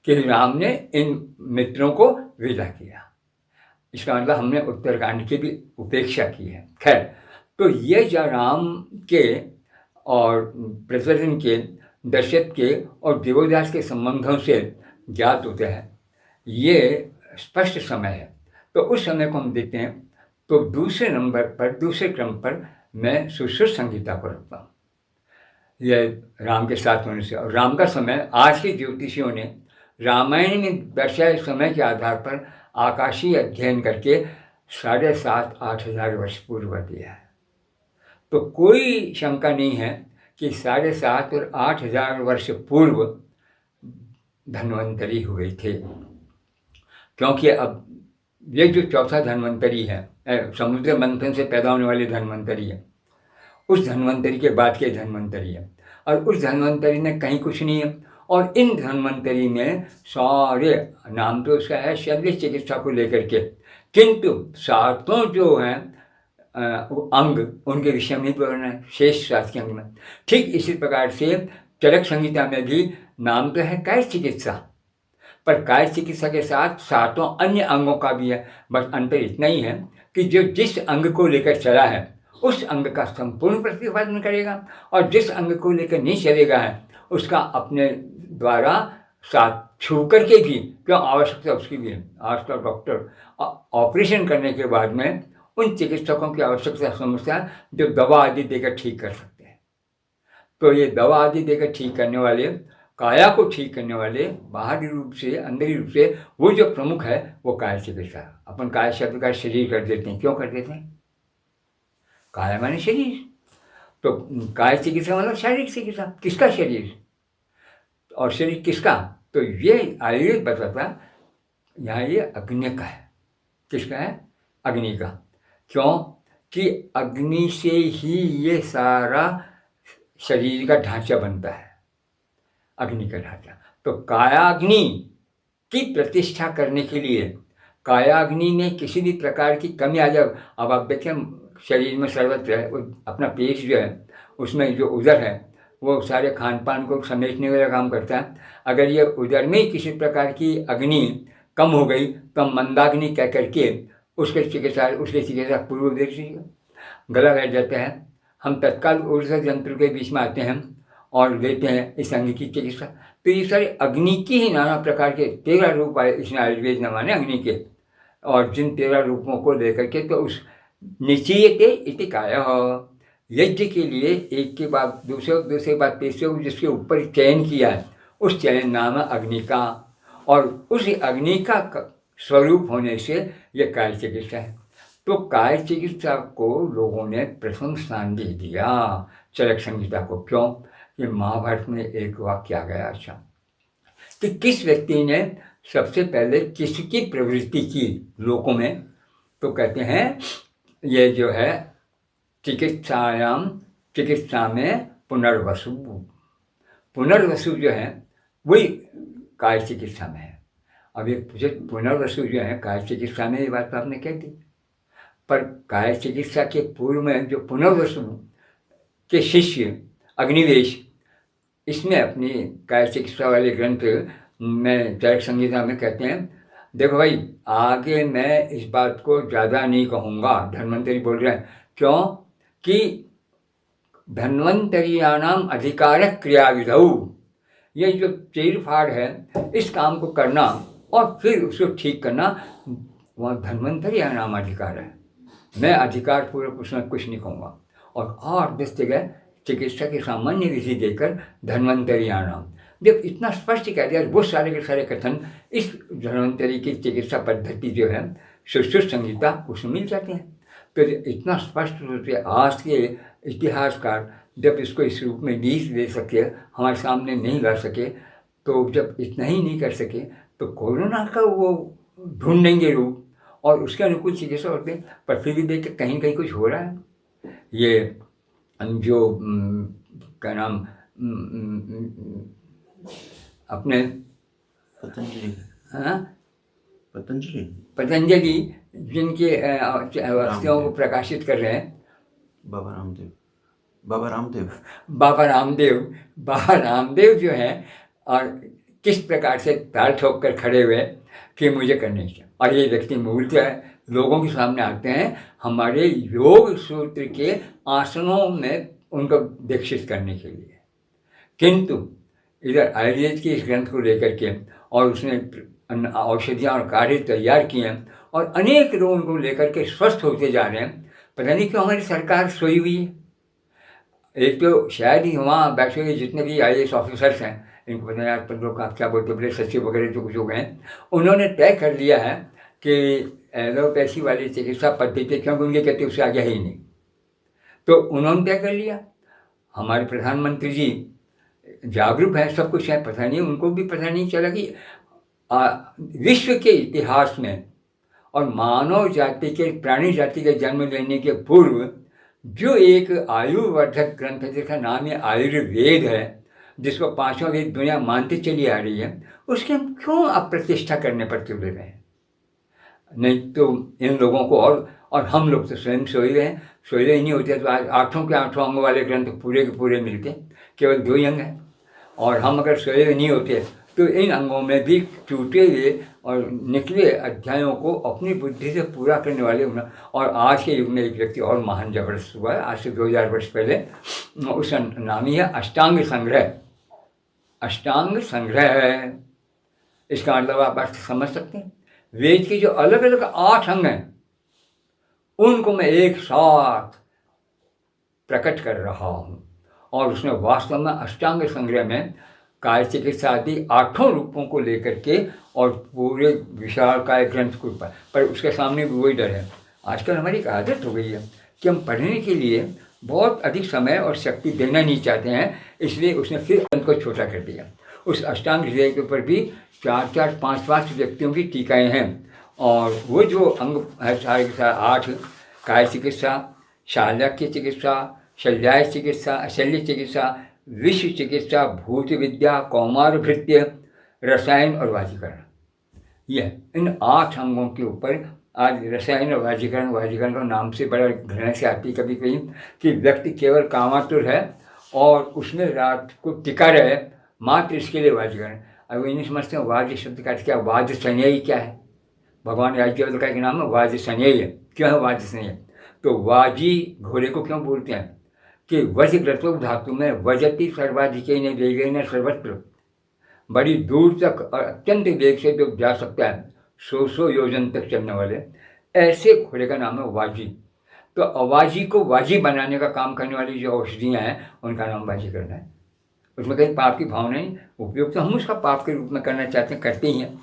कि राम ने इन मित्रों को विदा किया। इसका मतलब हमने उत्तरकांड की भी उपेक्षा की है। खैर, तो ये जो राम के और पृथ्वी के, दशरथ के और देवोदास के संबंधों से ज्ञात होता है, ये स्पष्ट समय है। तो उस समय को हम देखते हैं, तो दूसरे नंबर पर, दूसरे क्रम पर मैं सुश्रुत संहिता को रखता हूँ, ये राम के साथ होने से। और राम का समय आज के ज्योतिषियों ने रामायण में दर्शाए समय के आधार पर आकाशीय अध्ययन करके 7,500-8 हजार वर्ष पूर्व दिया है। तो कोई शंका नहीं है कि 7,500 और 8 हजार वर्ष पूर्व धन्वंतरी हुए थे, क्योंकि अब ये जो चौथा धन्वंतरी है, समुद्र मंथन से पैदा होने वाली धन्वंतरी है, उस धन्वंतरी के बाद के धन्वंतरी है, और उस धन्वंतरी में कहीं कुछ नहीं है। और इन धन्वंतरी में सारे नाम तो उसका है शल्य चिकित्सा को लेकर के, किंतु सातों जो हैं अंग उनके विषय में वर्णन है शेष शास्त्र के अंग में। ठीक इसी प्रकार से चरक संहिता में भी नाम तो है काय चिकित्सा, पर काय चिकित्सा के साथ सातों अन्य अंगों का भी है। बस अंतर इतना ही है कि जो जिस अंग को लेकर चला है उस अंग का संपूर्ण प्रतिपादन करेगा, और जिस अंग को लेकर नहीं चलेगा है उसका अपने द्वारा साथ छू करके भी क्यों आवश्यकता उसकी भी है। आजकल डॉक्टर ऑपरेशन करने के बाद में उन चिकित्सकों की आवश्यकता समझता है जो दवा आदि देकर ठीक कर सकते हैं। तो ये दवा आदि देकर ठीक करने वाले, काया को ठीक करने वाले, बाहरी रूप से अंदरी रूप से वो जो प्रमुख है वो काय चिकित्सा। अपन काय शब्द का शरीर कर देते हैं, क्यों कर देते हैं? काय माने शरीर, तो काय चिकित्सा मतलब शारीरिक चिकित्सा। किसका शरीर और शरीर किसका? तो ये आयुर्वेद बताता यहाँ ये अग्नि का है। किसका है? अग्नि का। क्यों कि अग्नि से ही ये सारा शरीर का ढांचा बनता है, अग्नि का ढांचा। तो कायाग्नि की प्रतिष्ठा करने के लिए, कायाग्नि में किसी भी प्रकार की कमी आ जाए, अब आप देखें शरीर में सर्वत्र अपना पेट जो है उसमें जो उदर है वो सारे खान पान को समेटने वाला काम करता है। अगर ये उदर में किसी प्रकार की अग्नि कम हो गई तो हम मंदाग्नि कह करके उसके चिकित्सा पूर्व देख लीजिए, गला बैठ जाता है, हम तत्काल ऊर्जा यंत्र के बीच में आते हैं और देते हैं इस अंग की चिकित्सा। तो ये सारे अग्नि की ही नाना प्रकार के 13 रूप आए इसमें आयुर्वेद न माने अग्नि के, और जिन 13 रूपों को लेकर के तो उस निचीयते इति कायः, यज्ञ के लिए एक के बाद दूसरे के बाद तीसरे जिसके ऊपर चयन किया है उस चयन नाम है अग्नि का, और उस अग्नि का स्वरूप होने से यह काय चिकित्सा है। तो काय चिकित्सा को लोगों ने प्रथम स्थान दे दिया चरक संहिता को। क्यों कि महाभारत में एक वाक्य आ गया अच्छा कि किस व्यक्ति ने सबसे पहले किसकी प्रवृत्ति की लोगों में, तो कहते हैं ये जो है चिकित्सा में पुनर्वसु जो है वही काय चिकित्सा में है। अब ये पुनर्वसु जो है काय चिकित्सा में, ये बात तो आपने कह दी, पर काय चिकित्सा के पूर्व में जो पुनर्वसु के शिष्य अग्निवेश, इसमें अपनी काय चिकित्सा वाले ग्रंथ में चरक संहिता में कहते हैं देखो भाई, आगे मैं इस बात को ज़्यादा नहीं कहूँगा, धन्वंतरि बोल रहे हैं, क्यों कि धन्वंतरियाणाम अधिकारः क्रियाविधौ, ये जो चीर फाड़ है इस काम को करना और फिर उसको ठीक करना, वह धन्वंतरियाणाम अधिकार है। मैं अधिकार पूर्वक उसमें कुछ नहीं कहूँगा। और 10 जगह चिकित्सा की सामान्य विधि देकर धन्वंतरियाणाम, जब इतना स्पष्ट कह दिया, वो सारे के सारे कथन इस धन्वंतरि की चिकित्सा पद्धति जो है सुश्रुत संहिता उसमें मिल जाते हैं। तो इतना स्पष्ट रूप से आज के इतिहासकार जब इसको इस रूप में नहीं दे सके, हमारे सामने नहीं ला सके, तो जब इतना ही नहीं कर सके तो कोरोना का वो ढूंढेंगे रूप और उसके अनुकूल चिकित्सा होते हैं। पर फिर भी देखिए कहीं कहीं कुछ हो रहा है। ये जो क्या नाम अपने पतंजलि, हाँ पतंजलि जिनके अवस्थियों को प्रकाशित कर रहे हैं, बाबा रामदेव जो हैं, और किस प्रकार से ताल ठोक कर खड़े हुए कि मुझे करने चाहिए। और ये व्यक्ति मूलतः लोगों के सामने आते हैं हमारे योग सूत्र के आसनों में उनको दीक्षित करने के लिए, किंतु इधर आयुर्वेद के इस ग्रंथ को लेकर के और उसने औषधियाँ और कार्य तैयार किए हैं और अनेक लोग उनको लेकर के स्वस्थ होते जा रहे हैं। पता नहीं क्यों हमारी सरकार सोई हुई है। एक तो शायद ही वहाँ बैठे हुए जितने भी IAS ऑफिसर्स हैं, इनको पता नहीं आप लोग आप क्या बोलते बोले सचिव वगैरह जो कुछ हो गए, उन्होंने तय कर लिया है कि एलोपैथी वाली चिकित्सा पद्धति, क्योंकि उनके कहते उससे आगे है ही नहीं, तो उन्होंने तय कर लिया। हमारे प्रधानमंत्री जी जागरूक हैं, सब कुछ है, पता नहीं उनको भी पता नहीं चला कि विश्व के इतिहास में और मानव जाति के प्राणी जाति के जन्म लेने के पूर्व जो एक आयुवर्धक ग्रंथ है जिसका नाम है आयुर्वेद है, जिसको 5वां वेद दुनिया मानती चली आ रही है, उसके हम क्यों अप्रतिष्ठा करने पर तुले रहे हैं? नहीं तो इन लोगों को और हम लोग तो स्वयं सोए ही नहीं होते, तो आज 8 के 8 अंगों वाले ग्रंथ पूरे के पूरे मिलते, केवल 2 ही अंग हैं। और हम अगर सोए नहीं होते तो इन अंगों में भी टूटे हुए और निकले अध्यायों को अपनी बुद्धि से पूरा करने वाले होना। और आज के युग में एक व्यक्ति और महान जबरदस्त हुआ है, आज से 2000 वर्ष पहले, उसका नाम ही है अष्टांग संग्रह। अष्टांग संग्रह है, इसका मतलब आप अर्थ समझ सकते हैं। वेद के जो अलग अलग 8 अंग हैं उनको मैं एक साथ प्रकट कर रहा हूँ, और उसमें वास्तव में अष्टांग संग्रह में काय चिकित्सा आदि 8 रूपों को लेकर के और पूरे विशाल काय ग्रंथ को पर उसके सामने भी वही डर है। आजकल हमारी एक आदत हो गई है कि हम पढ़ने के लिए बहुत अधिक समय और शक्ति देना नहीं चाहते हैं, इसलिए उसने फिर ग्रंथ को छोटा कर दिया। उस अष्टांग हृदय के ऊपर भी 4-4, 5-5 व्यक्तियों की टीकाएँ हैं, और वो जो अंग है सारे के सारे 8, काय चिकित्सा, शाल्यक्य चिकित्सा, शल्य चिकित्सा, शल्य चिकित्सा, विश्व चिकित्सा, भूत विद्या, कौमार भृत्य, रसायन और वाजीकरण, यह इन 8 अंगों के ऊपर आज रसायन और वाजीकरण का नाम से बड़ा घृणा से आती कभी कभी कि व्यक्ति केवल कामातुर है और उसमें रात को टिका रहे मात्र इसके लिए वाजीकरण। अब ये नहीं समझते हैं वाज्य शब्द का क्या, वाज्य संज्ञेय क्या है? भगवान याज्ञवल्क्य का एक नाम है वाज्य संज्ञेय। क्यों है वाज्य संज्ञेय? तो वाजी घोड़े को क्यों बोलते हैं कि वज्रग्रतो धातु में वजति सर्वाधिकेन वेगेन सर्वत्र, बड़ी दूर तक और अत्यंत वेग से जो जा सकता है, 100 योजन तक चलने वाले, ऐसे घोड़े का नाम है वाजी। तो अवाजी को वाजी बनाने का काम करने वाली जो औषधियाँ हैं उनका नाम वाजी करना है। उसमें कहीं पाप की भावना नहीं, उपयोग तो हम उसका पाप के रूप में करना चाहते हैं, करते ही हैं।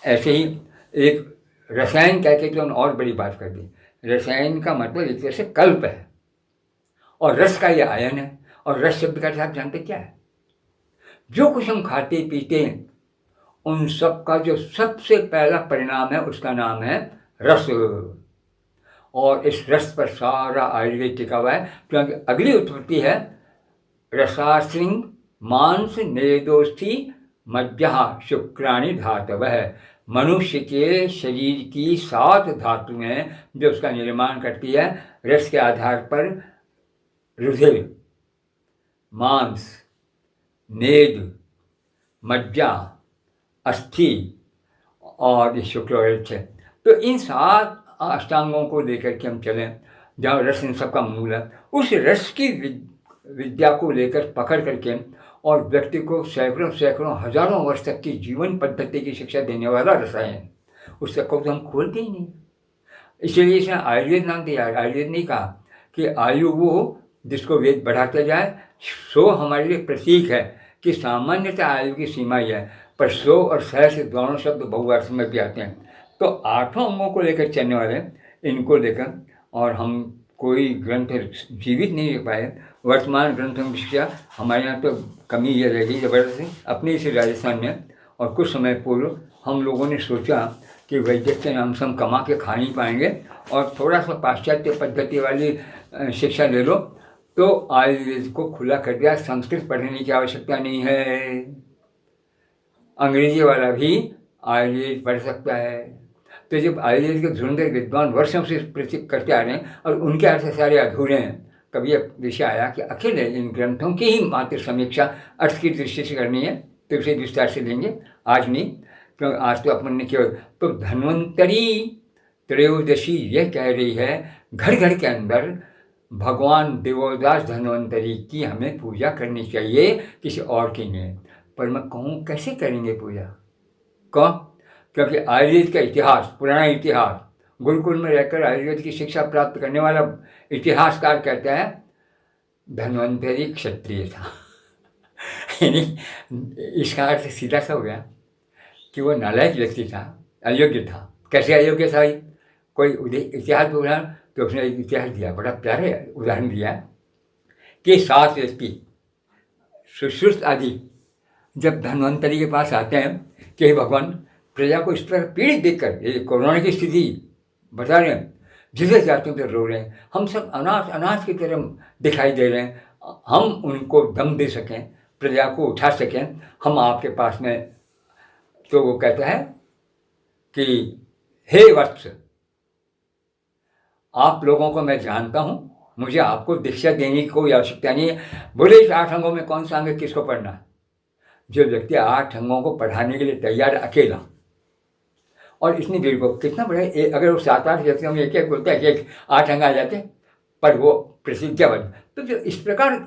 ऐसे ही एक रसायन कह के तो और बड़ी बात कर दी। रसायन का मतलब एक तरह से कल्प है और रस का ये आयन है। और रस शब्द का आप जानते क्या है? जो कुछ हम खाते पीते हैं उन सब का जो सबसे पहला परिणाम है उसका नाम है रस, और इस रस पर सारा आयुर्वेद टिका हुआ है, क्योंकि अगली उत्पत्ति है रसाश्रिंग मांस नेदोस्थि मज्जा शुक्राणि धातवः। मनुष्य के शरीर की 7 धातुएं जो उसका निर्माण करती है, रस के आधार पर रुधिर, मांस, नेद, मज्जा, अस्थि और ये शुक्ल और रज है। तो इन 7 अष्टांगों को लेकर के हम चलें, जहाँ रस इन सबका मूल है। उस रस की विद्या को लेकर पकड़ करके और व्यक्ति को सैकड़ों सैकड़ों हजारों वर्ष तक की जीवन पद्धति की शिक्षा देने वाला रसायन, उस तक को तो हम खोलते ही नहीं। इसलिए इसने आयुर्वेद नाम दिया। आयुर्वेद नहीं कहा कि आयु वो जिसको वेद बढ़ाता जाए, सो हमारे लिए प्रतीक है कि सामान्यतः आयु की सीमा ही है, पर 100 और 100 से दोनों शब्द बहुअर्थ में भी आते हैं। तो 8 अंगों को लेकर चलने वाले इनको लेकर, और हम कोई ग्रंथ जीवित नहीं रख पाए। वर्तमान ग्रंथों की शिक्षा हमारे यहाँ तो कमी ये रहेगी ज़बरदस्ती अपने इसी राजस्थान में। और कुछ समय पूर्व हम लोगों ने सोचा कि वैद्य के नाम से हम कमा के खा नहीं पाएंगे और थोड़ा सा पाश्चात्य पद्धति वाली शिक्षा ले लो, तो आयुर्वेद को खुला कर दिया। संस्कृत पढ़ने की आवश्यकता नहीं है, अंग्रेजी वाला भी आयुर्वेद पढ़ सकता है। तो जब आयुर्वेद के धुरंधर विद्वान वर्षों से प्रतीक करते आ रहे हैं और उनके अर्थ सारे अधूरे हैं, कभी अब विषय आया कि अखिल इन ग्रंथों की ही मात्र समीक्षा अर्थ की दृष्टि से करनी है, तो इसे विस्तार से लेंगे। आज नहीं, क्योंकि आज तो अपन ने केवल तो धन्वंतरी त्रयोदशी यह कह रही है घर घर के अंदर भगवान देवोदास धन्वंतरी की हमें पूजा करनी चाहिए, किसी और की नहीं। पर मैं कहूँ कैसे करेंगे पूजा? कौन? क्योंकि आयुर्वेद का इतिहास, पुराना इतिहास, गुरुकुल में रहकर आयुर्वेद की शिक्षा प्राप्त करने वाला इतिहासकार कहता है धन्वंतरी क्षत्रिय था। यानी इसका अर्थ सीधा सा हो गया कि वो नालायक व्यक्ति था, अयोग्य था। कैसे अयोग्य था? कोई इतिहास उदाहरण, तो उसने एक इतिहास दिया, बड़ा प्यारे उदाहरण दिया कि 7 व्यक्ति सुश्रुत आदि जब धन्वंतरी के पास आते हैं कि भगवान प्रजा को इस तरह पीड़ित देखकर, ये कोरोना की स्थिति बता रहे हैं, जिसे जाते हैं तो रो रहे हैं, हम सब अनाथ की तरह दिखाई दे रहे हैं, हम उनको दम दे सकें, प्रजा को उठा सकें, हम आपके पास में। तो वो कहता है कि हे वत्स, आप लोगों को मैं जानता हूँ, मुझे आपको दीक्षा देने की कोई आवश्यकता नहीं है। बोले इस 8 अंगों में कौन सा अंग किसको पढ़ना है? जो व्यक्ति 8 अंगों को पढ़ाने के लिए तैयार अकेला, और इतनी देर को कितना बड़ा अगर वो 7-8 व्यक्तियों में एक बोलता है कि 8 अंग आ जाते, पर वो प्रसिद्धियावत। तो जो इस प्रकार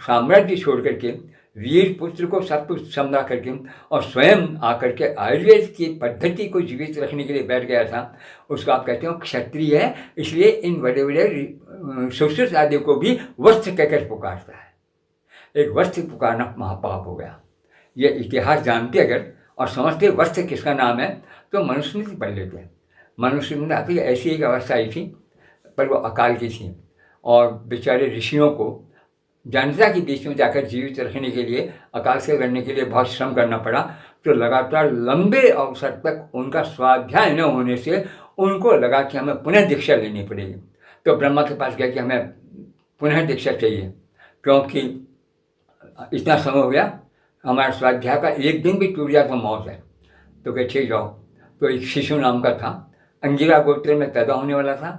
साम्राज्य छोड़ करके वीर पुत्र को सब कुछ समझा करके और स्वयं आकर के आयुर्वेद की पद्धति को जीवित रखने के लिए बैठ गया था, उसको आप कहते हो क्षत्रिय है। इसलिए इन बड़े बड़े सुश्रुत आदि को भी वस्त्र कहकर पुकारता है। एक वस्त्र पुकारना महापाप हो गया। ये इतिहास जानते अगर और समझते वस्त्र किसका नाम है, तो मनुस्मृति पढ़ लेते हैं। मनुस्मृति में आती है ऐसी एक अवस्था आई थी, पर वो अकाल की थी, और बेचारे ऋषियों को जनता के बीच में जाकर जीवित रखने के लिए, अकाल से लड़ने के लिए बहुत श्रम करना पड़ा। तो लगातार लंबे अवसर तक उनका स्वाध्याय न होने से उनको लगा कि हमें पुनः दीक्षा लेनी पड़ेगी। तो ब्रह्मा के पास गया कि हमें पुनः दीक्षा चाहिए, क्योंकि इतना समय हो गया, हमारा स्वाध्याय का एक दिन भी टूट जाए तो मौत है। तो कहे ठीक जाओ। तो एक शिशु नाम का था, अंगिरा गोत्र में पैदा होने वाला था।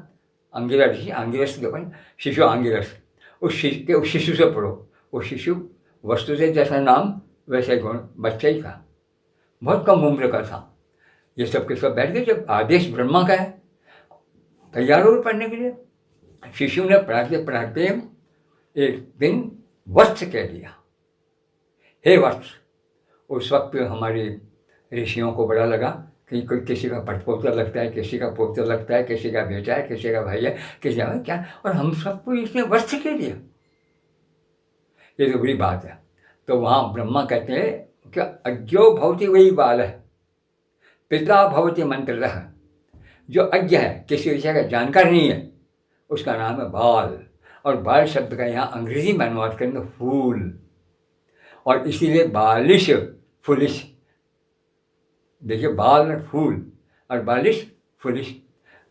अंगिरा ऋषि, आंगिरस के अपन शिशु आंगिरस, उस शिशु से पढ़ो। वो शिशु वस्तु से जैसा नाम वैसे गुण, बच्चा ही था, बहुत कम उम्र का था। ये सब के सब बैठ गए। जब आदेश ब्रह्मा का है, तैयार हो पढ़ने के लिए। शिशु ने पढ़ाते पढ़ाते एक दिन वत्स कह दिया, हे वत्स। उस वक्त हमारे ऋषियों को बड़ा लगा कि कोई किसी का पटपोता लगता है, किसी का पोता लगता है, किसी का बेटा है, किसी का भाई है, किसी का क्या, और हम सबको इसने वत्स कह दिया। ये तो बड़ी बात है। तो वहाँ ब्रह्मा कहते हैं कि अज्ञो भवति वही बाल है, पिता भवति मंत्रतः। जो अज्ञ है, किसी विषय का जानकार नहीं है, उसका नाम है बाल। और बाल शब्द का यहाँ अंग्रेजी में अनुवाद करें तो फूल, और इसीलिए बालिश फुलिश। देखिए, बाल और फूल और बालिश फुलिश।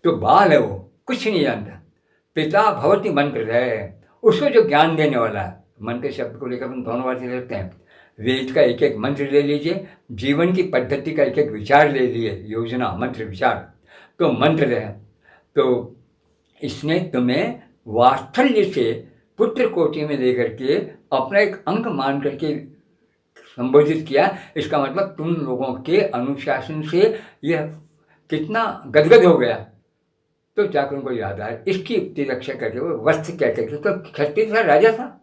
तो बाल है वो कुछ नहीं जानता। पिता भवति मंत्र है, उसको जो ज्ञान देने वाला है। मंत्र शब्द को लेकर हम दोनों बातें रखते हैं। वेद का एक एक मंत्र ले लीजिए, जीवन की पद्धति का एक एक विचार ले लिए, योजना मंत्र विचार, तो मंत्र है। तो इसने तुम्हें वात्सल्य से पुत्र कोटि में लेकर के अपना एक अंग मान करके संबोधित किया, इसका मतलब तुम लोगों के अनुशासन से यह कितना गदगद हो गया। तो जाकर उनको याद आया, इसकी युक्ति रक्षा करके वो वस्त्र क्या कहते तो क्षत्रिय था, राजा था।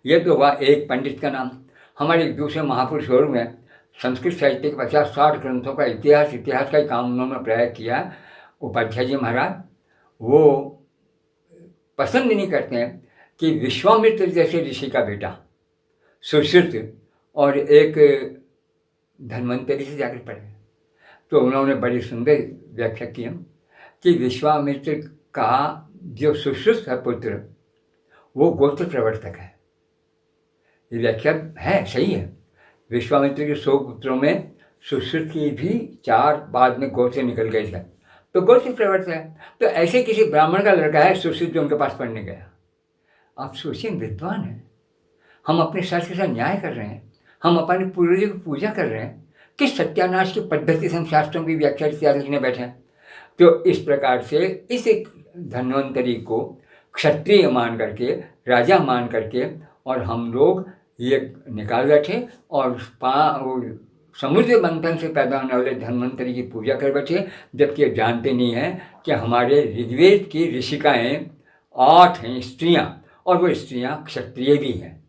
यह तो हुआ एक पंडित का नाम। हमारे एक दूसरे महापुरुष और में संस्कृत साहित्य के 50-60 ग्रंथों का इतिहास का ही काम उन्होंने प्रयाग किया। उपाध्याय जी महाराज वो पसंद नहीं करते हैं कि विश्वामित्र जैसे ऋषि का बेटा सुश्रुत और एक धन्वंतरी से जाकर पढ़े। तो उन्होंने बड़ी सुंदर व्याख्या की कि विश्वामित्र का जो सुश्रुत है पुत्र वो गोत्र प्रवर्तक है। ये व्याख्या है, सही है। विश्वामित्र के 100 पुत्रों में सुश्रुत की भी 4 बाद में गोत्र निकल गए थे, तो गोत्र प्रवर्तक है। तो ऐसे किसी ब्राह्मण का लड़का है सुश्रुत जो उनके पास पढ़ने गया। आप सोचिए, विद्वान है, हम अपने शास्त्र के साथ न्याय कर रहे हैं, हम अपने पूर्वजों की पूजा कर रहे हैं, किस सत्यानाश की पद्धति से हम शास्त्रों की व्याख्या इत्यादि लिखने बैठे हैं। तो इस प्रकार से इस एक धन्वंतरी को क्षत्रिय मान करके, राजा मान करके, और हम लोग ये निकाल बैठे और समुद्र मंथन से पैदा होने वाले धन्वंतरी की पूजा कर बैठे, जबकि ये जानते नहीं हैं कि हमारे ऋग्वेद की ऋषिकाएँ 8 हैं स्त्रियाँ, और वो स्त्रियाँ क्षत्रिय भी हैं।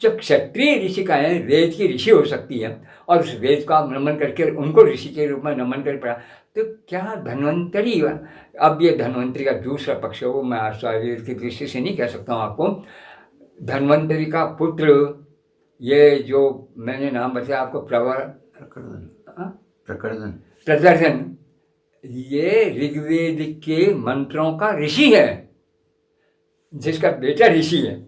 जब क्षत्रिय ऋषिकाएँ वेद की ऋषि हो सकती है और उस वेद का नमन करके उनको ऋषि के रूप में नमन कर पड़ा, तो क्या धन्वंतरी। अब ये धन्वंतरी का दूसरा पक्ष है, वो मैं आचार्य की दृष्टि से नहीं कह सकता हूँ आपको। धन्वंतरी का पुत्र, ये जो मैंने नाम बताया आपको, प्रदर्शन, ये ऋग्वेद के मंत्रों का ऋषि है, जिसका बेटा ऋषि है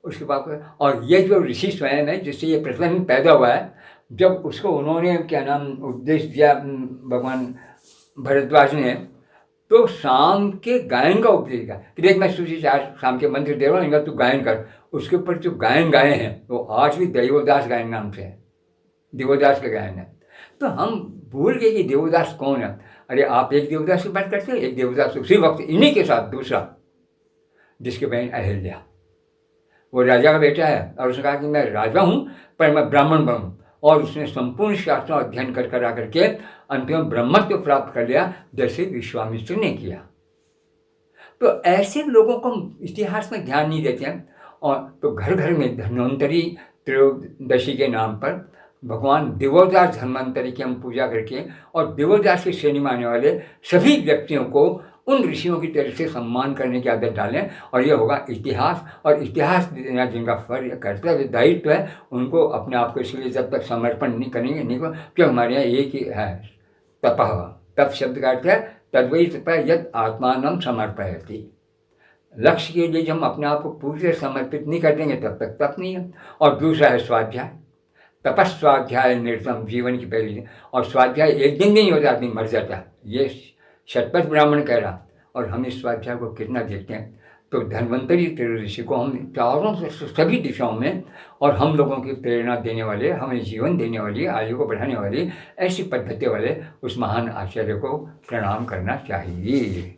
उसके बाद। और ये जो ऋषि स्वयं है जिससे ये प्रदर्शन पैदा हुआ है, जब उसको उन्होंने क्या नाम उपदेश दिया भगवान भरद्वाज ने, तो शाम के गायन का उपदेश दिया कि देख मैं सूची शाम के मंत्र दे रहा हूँ, इनका तू गायन कर। उसके ऊपर जो गायन गाए हैं वो आज भी देवोदास गायन नाम से है, देवोदास का गायन है। तो हम भूल गए कि देवोदास कौन है। अरे आप एक देवदास की बात करते हो, एक देवदास उसी वक्त इन्हीं के साथ दूसरा, जिसके बहन अहिल्या, वो राजा का बेटा है, और उसने कहा कि मैं राजा हूँ पर मैं ब्राह्मण बनूँ, और उसने संपूर्ण शास्त्रों अध्ययन कर आकर अंत में ब्रह्मत्व प्राप्त कर लिया, जैसे विश्वामित्र ने किया। तो ऐसे लोगों को इतिहास में ध्यान नहीं देते हैं। और तो घर घर में धन्वंतरी त्रयोदशी के नाम पर भगवान देवोदास धन्वंतरी की हम पूजा करके, और देवोदास की श्रेणी में आने वाले सभी व्यक्तियों को उन ऋषियों की तरह से सम्मान करने की आदत डालें, और यह होगा इतिहास। और इतिहास देना जिनका फर्ज कर्तव्य दायित्व है, उनको अपने आप को इसलिए जब तक समर्पण नहीं करेंगे नहीं, क्योंकि हमारे यहाँ एक ही है तपः, तप शब्द का अर्थ है तद्वै तपः यद आत्मानं समर्पयति। लक्ष्य के लिए जब हम अपने आप को पूरी तरह समर्पित नहीं कर देंगे तब तक तप नहीं है। और दूसरा है स्वाध्याय, तपस्वाध्याय निर्तम, जीवन की पहली। और स्वाध्याय एक दिन नहीं होता, आदमी मर जाता है, ये शतपथ ब्राह्मण कह रहा। और हम इस स्वाध्याय को कितना देखते हैं। तो धन्वंतरी त्रयोदशी को हम चारों सभी दिशाओं में, और हम लोगों की प्रेरणा देने वाले, हमें जीवन देने वाली, आयु को बढ़ाने वाली ऐसी पद्धति वाले उस महान आचार्य को प्रणाम करना चाहिए।